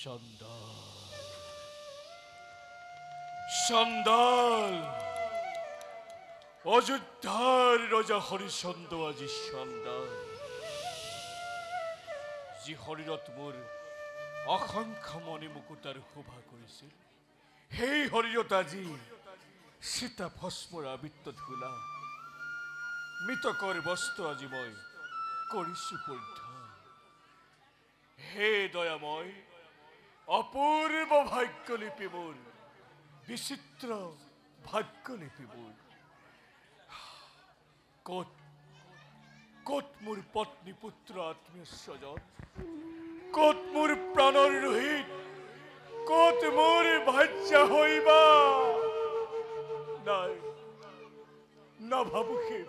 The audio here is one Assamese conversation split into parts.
চণ্ডাল চণ্ডাল অযোধ্যাৰ ৰজা হৰিচন্দ্ৰ আজি চণ্ডাল যি শৰীৰত মোৰ অসংখ্য মণি মুকুতাৰ শোভা কৰিছিল সেই শৰীৰত আজি সীতা ভস্মৰ আবৃত্ত ধূলা মৃতকৰ বস্ত্ৰ আজি মই কৰিছো পৰিধান হে দয়াময় অপূৰ্ব ভাগ্যলিপি মোৰ বিচিত্ৰ ভাগ্যলিপি মোৰ কত কত মোৰ পত্নী পুত্ৰ আত্মীয় স্বজন কত মোৰ প্ৰাণৰ ৰোহিত কত মোৰ ভাজ্যা হইবা নাই নাভাবো সেই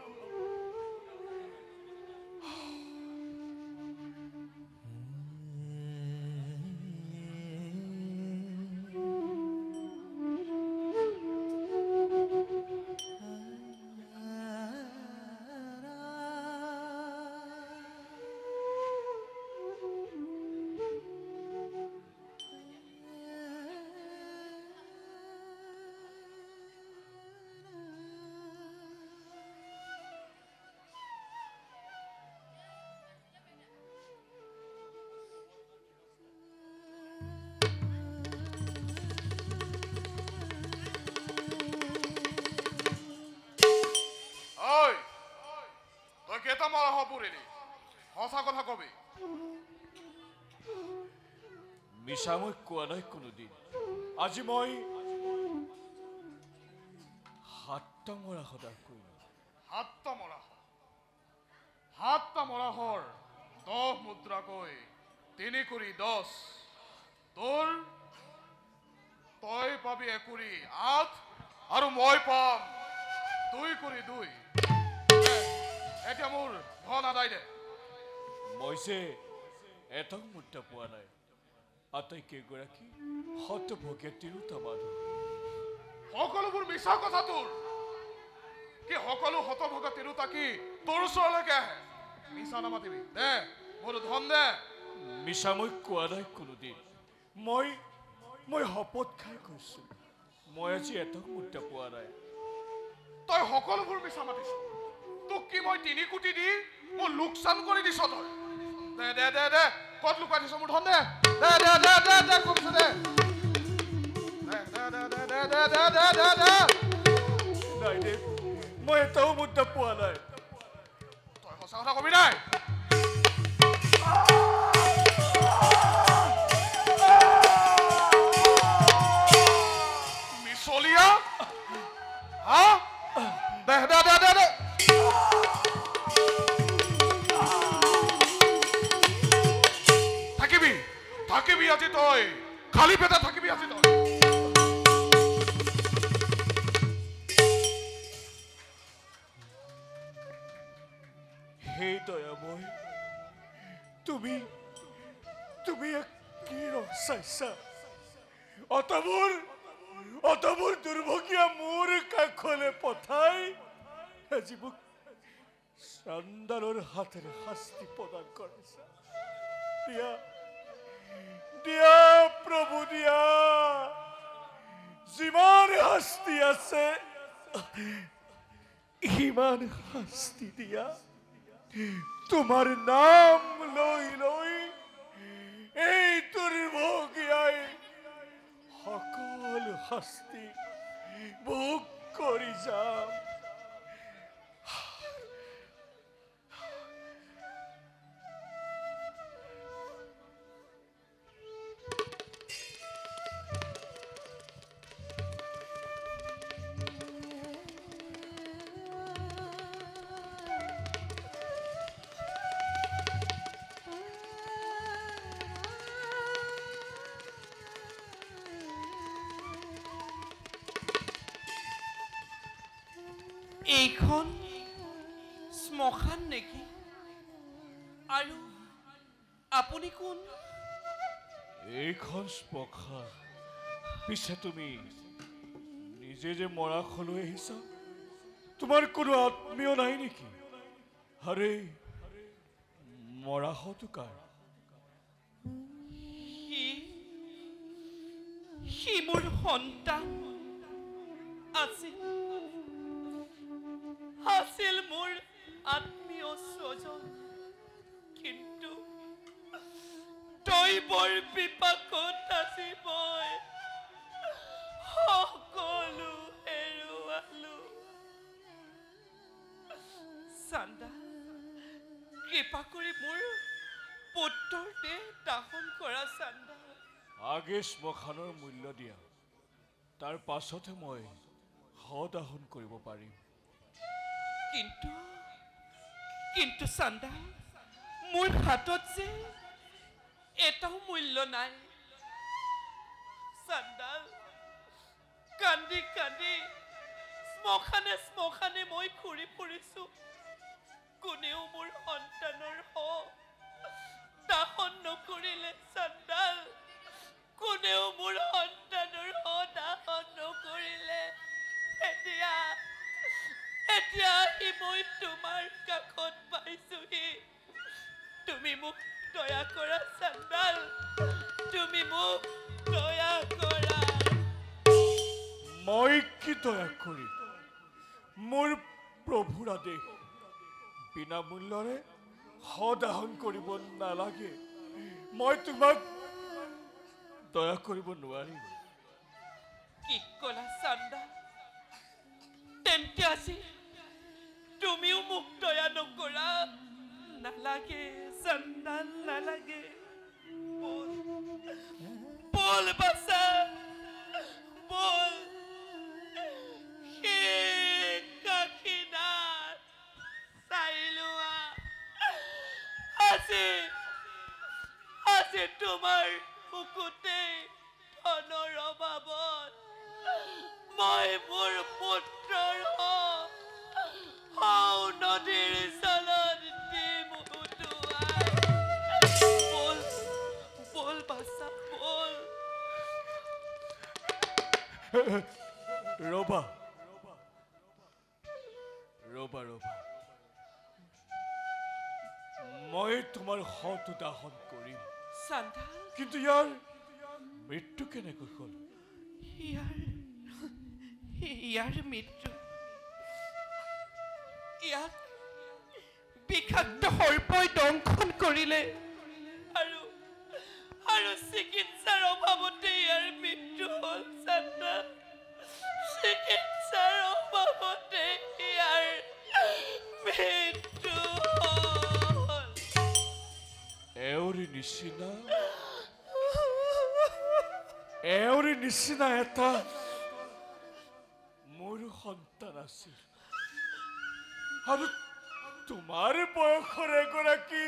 মিছা মই কোৱা নাই কোনোদিন আজি মই হাতটা মৰা সদায় কৰিলো হাতটা মৰাহৰ 10 মুদ্ৰাকৈ 3 কৰি 10 তোৰ তই পাবি 1 কৰি 8 আৰু মই পাম 2 কৰি 2 এতিয়া মোৰ ধন আদায় দে মই যে এটা মুদ্ৰা পোৱা নাই আটাইকেইগৰাকী হতভগীয়া তিৰোতা মানুহ সকলোবোৰ মিছা কথা তোৰ কি সকলো হতভগা তিৰোতা কি তোৰ ওচৰলৈকে আহে মিছা নামাতিবি দে মোৰ ধন দে মিছা মই কোৱা নাই কোনোদিন মই শপত খাই কৈছো মই আজি এটা মুদ্ৰা পোৱা নাই তই সকলোবোৰ মিছা মাতিছ তোক কি মই 3 কোটি দি মই লোকচান কৰি দিছ তই দে দে দে দে কত লুকাই দিছ মোৰ ধন দে দে দে দে দে দে কৈছো দে দে দে দে দে দে দে দে দে নাই দে মই এটাও মুদ্ৰা পোৱা নাই তই সঁচা কথা কবি নাই মিছলিয়া হা দে দে দে দে দে থাকিবি আজি তই খালি পেটে থাকিবি আজি তই হে দয়াময় তুমি কি ৰচাইছা অতবোৰ দুৰ্ভগীয়া মোৰ কাষলে পঠাই আজি মোক চণ্ডালৰ হাতেৰে শাস্তি প্ৰদান কৰিছা দিয়া প্ৰভু দিয়া যিমান শাস্তি আছে সিমান শাস্তি দিয়া তোমাৰ নাম লৈ লৈ এই দুৰ্ভগীয়াই সকলো শাস্তি ভোগ কৰি যাম এইখন শ্মশান নেকি আৰু আপুনি কোন এইখন শ্মশান পিছে তুমি নিজে যে মৰাশলৈ আহিছা তোমাৰ কোনো আত্মীয় নাই নেকি আৰে মৰাশটো কাৰ সি মোৰ সন্তান আছিল মোৰ আত্মীয় স্বজন কিন্তু তই বৰ বিপাকত আছি মই সকলো হেৰুৱালো চান্দা কৃপা কৰি মোৰ পুত্ৰৰ দেহ দাহন কৰা চান্দা আগে শ্মশানৰ মূল্য দিয়া তাৰ পাছতহে মই সদাহন কৰিব পাৰিম কিন্তু চান্দা মোৰ হাতত যে এটাও মূল্য নাই চান্দাল কান্দি কান্দি শ্মশানে মই ঘূৰি ফুৰিছো কোনেও মোৰ সন্তানৰ দাহন নকৰিলে চান্দাল কোনেও মোৰ সন্তানৰ দাহন নকৰিলে এতিয়া মই তোমাৰ কাষত পাইছোহি তুমি মোক দয়া কৰা চান্দাল তুমি মোক দয়া কৰা মই কি দয়া কৰি মোৰ প্ৰভুৰ আদেশ বিনা মূল্যৰে সদাহন কৰিব নালাগে মই তোমাক দয়া কৰিব নোৱাৰিম কি ক'লা চান্দা তেন্তে আজি তুমিও মোক দয়া নকৰা নালাগে চান্দাল নালাগে বল বাছা বল কাকিনাথ চাই লোৱা আজি তোমাৰ বুকুতে ধনৰ অভাৱত মই মোৰ পুত্ৰৰ নদীৰ জলত দিম উটুৱাই বল বাছা বল ৰবা মই তোমাৰ হতো দাহন কৰিম চান্দা কিন্তু ইয়াৰ মৃত্যু কেনেকৈ হ'ল ইয়াৰ মৃত্যু ইয়াক বিষাক্ত সৰ্পই দংশন কৰিলে আৰু চিকিৎসাৰ অভাৱতে ইয়াৰ মৃত্যু হ'ল চান্দা চিকিৎসাৰ অভাৱতে ইয়াৰ মৃত্যু হ'ল এওঁৰ নিচিনা এটা মোৰ সন্তান আছিল আৰু তোমাৰ বয়সৰ এগৰাকী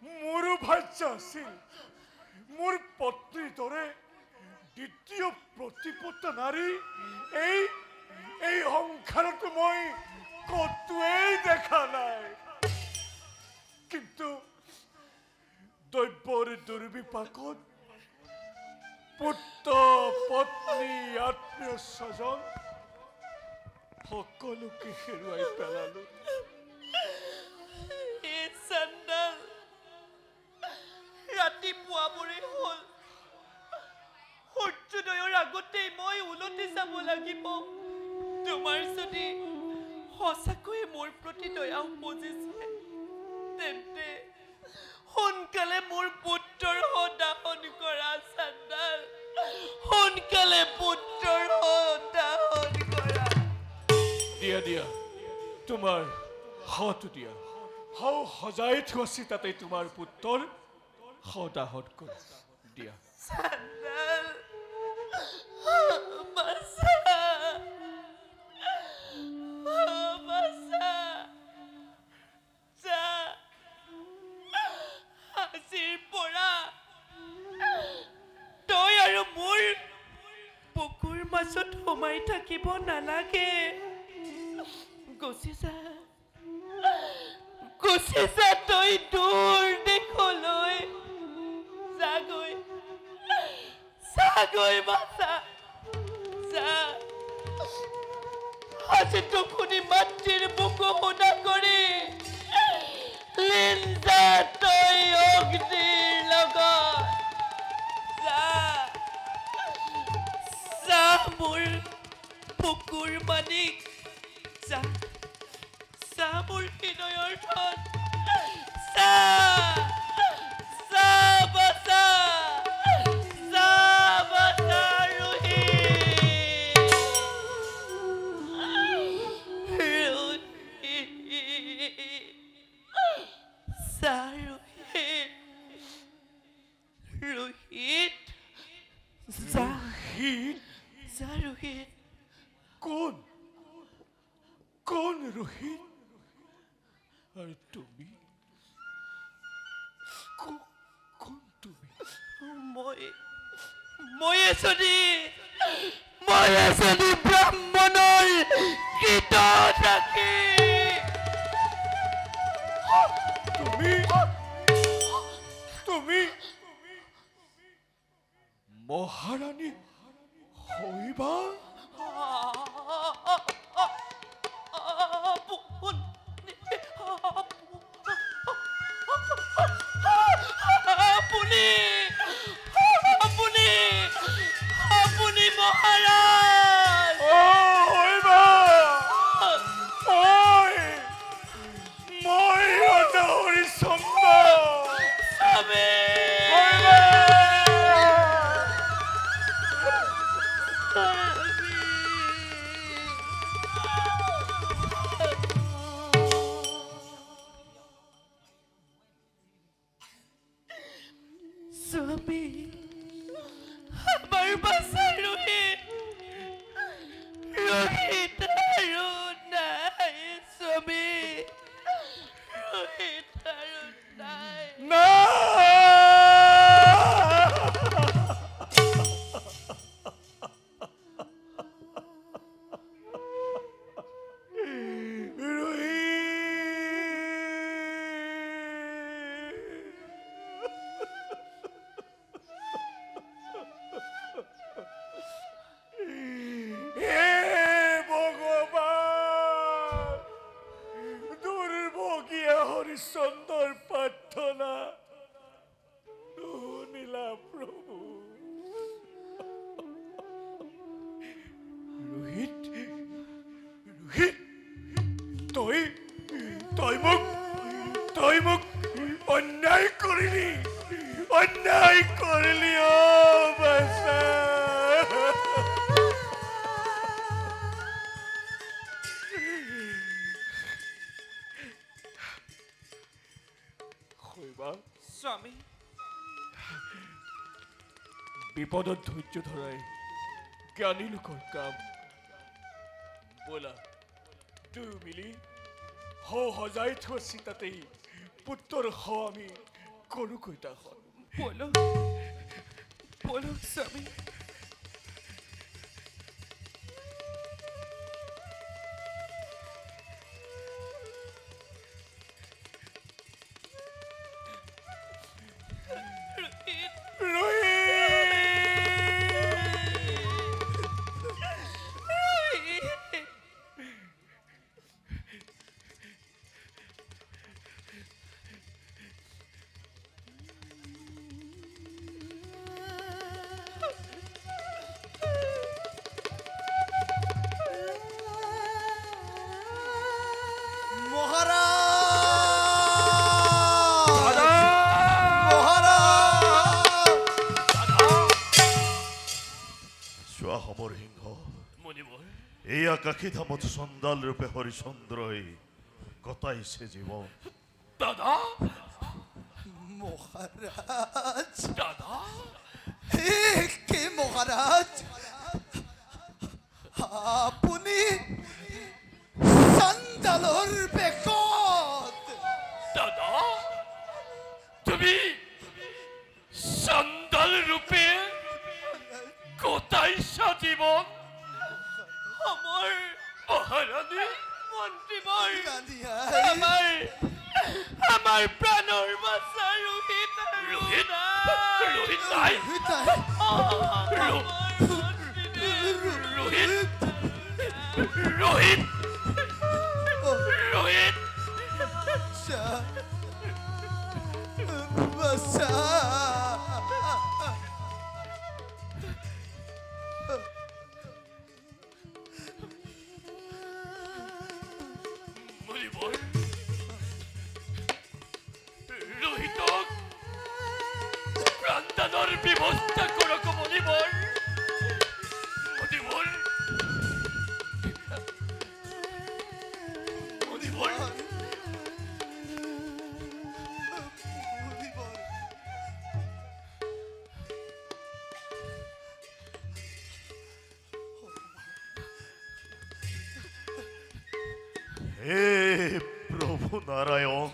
মোৰো ভাৰ্য আছিল মোৰ পত্নীৰ দৰে দ্বিতীয় প্ৰতিপত্ত নাৰী এই সংসাৰত মই কতোৱেই দেখা নাই কিন্তু দৈৱৰ দুৰ্বিপাকত পুত্ৰ পত্নী আত্মীয় স্বজন সকলোকে হেৰুৱাই পেলালো চান্দাল ৰাতিপুৱা বোৰে হ'ল সূৰ্যোদয়ৰ আগতেই মই উলটি যাব লাগিব তোমাৰ যদি সঁচাকৈয়ে মোৰ প্ৰতি দয়া উপজিছে তেন্তে সোনকালে মোৰ পুত্ৰৰ দাহন কৰা চান্দাল সোনকালে পুত্ৰৰ দাহন কৰা দিয়া তোমাৰ হতো দিয়া হাও সজাই থোৱাছি তাতে তোমাৰ পুত্ৰৰ সদাহন কৰি দিয়া চান্দাল আজিৰ পৰা তই আৰু মোৰ বুকুৰ মাজত সোমাই থাকিব নালাগে গুচি যা তই দূৰ দেশলৈ যাগৈ বাছা যা আজি টোপনি মাতৃৰ বুকু শুনা কৰি লিঞ্জা তই অগ্নিৰ লগত যা মোৰ বুকুৰ মানিক যা যা মোৰ হৃদয়ৰ ধন যা যা বাচা যা বাচা Rohit, Rohit? Rohit. कौन कौन रोहित अरे तुम्ही कौन तुम्ही মই এজনী ব্ৰাহ্মণৰ কীট ৰাখি तुम्ही तुम्ही মহাৰানী হইবা আপুনি মহাৰাজ হইবা মই ৰজা হৰিশ্চন্দ্ৰ স্বামী আমাৰ বাচা ৰোহিত আৰু নাই স্বামী ৰোহিত আৰু নাই না হৰিশ্চন্দ্ৰ প্ৰাৰ্থনা নীলা প্ৰভু ৰোহিত ৰোহিত তই তই মোক অন্যায় কৰিলি ও বাছা স্বামী বিপদত ধৈৰ্য ধৰাই জ্ঞানী লোকৰ কাম ব'লা দুয়ো মিলি সজাই থোৱা চিতাতেই পুত্ৰৰ আমি কৰোঁগৈ দাহন বলো স্বামী এই আকাশী ধামত চন্দাল ৰূপে হৰিচন্দ্ৰই কটাইছে জীৱন দাদা মহাৰাজ দাদা কে মহাৰাজ আপুনি চন্দালৰ বেকত দাদা তুমি চন্দাল ৰূপে কটাইছা জীৱন আমাৰ মহাৰানী মন্ত্ৰীবৰ আমাৰ প্ৰাণৰ বাসা ৰোহিত ৰোহিত ৰোহিত নাই ৰোহিত ৰোহিত ৰোহিত বাসা মুনিবৰ ৰোহিতক প্ৰাণদানেৰ ব্যবস্থা কৰক মুনিবৰ মুনিবৰ মুনিবৰ হে প্ৰভু নাৰায়ণ,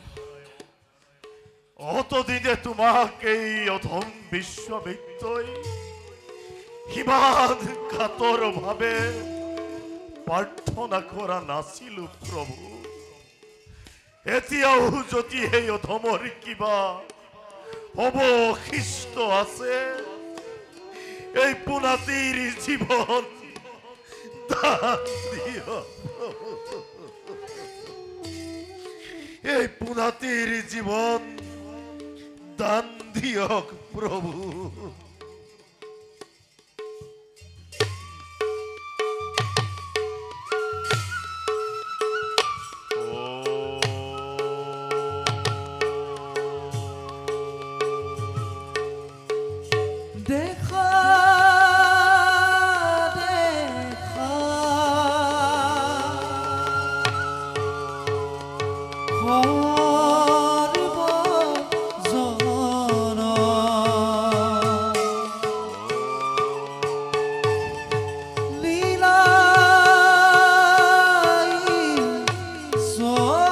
অতদিনে তোমাকে এই অধম বিশ্বমিত্ৰই হিমান কাতৰ ভাবে প্ৰাৰ্থনা কৰা নাছিল প্ৰভু। এতিয়াও যদি এই অধমৰ কিবা অৱশিষ্ট আছে, এই পুনাতিৰ জীৱন দান দিয়ক। এই পুনাতিৰ জীবন দান দিয়ক প্ৰভু। দেখা দেখা সৰ্বজন লীলাই সৰৰ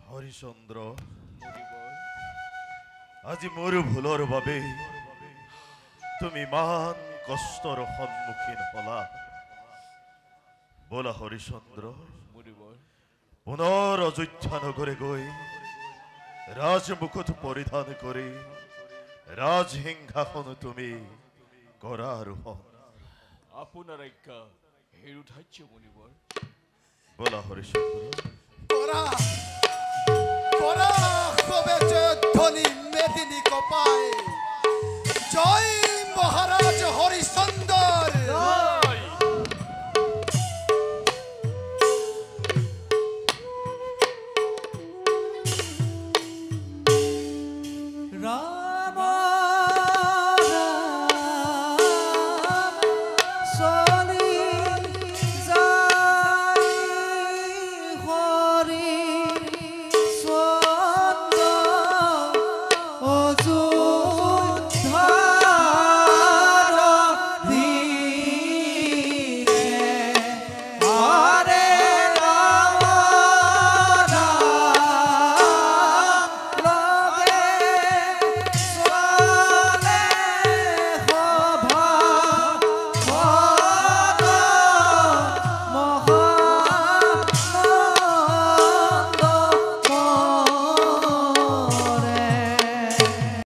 হৰিচন্দ্ৰ, আজি মোৰ ভুলৰ বাবে তুমি ইমান কষ্টৰ সন্মুখীন হলা। বলা হৰিচন্দ্ৰ, মুনিবৰ পুনৰ অযোধ্যা নগৰে গৈ ৰাজমুকুট পৰিধান কৰি ৰাজসিংহাসন তুমি কৰা আৰোহণ। আপোনাৰ আজ্ঞা হেৰু ধাৰ্য মুনিবৰ। বলা হৰিচন্দ্ৰ। কৰা কৰা হবে যে ধনী মেদিনী কপায় জয় মহাৰাজ।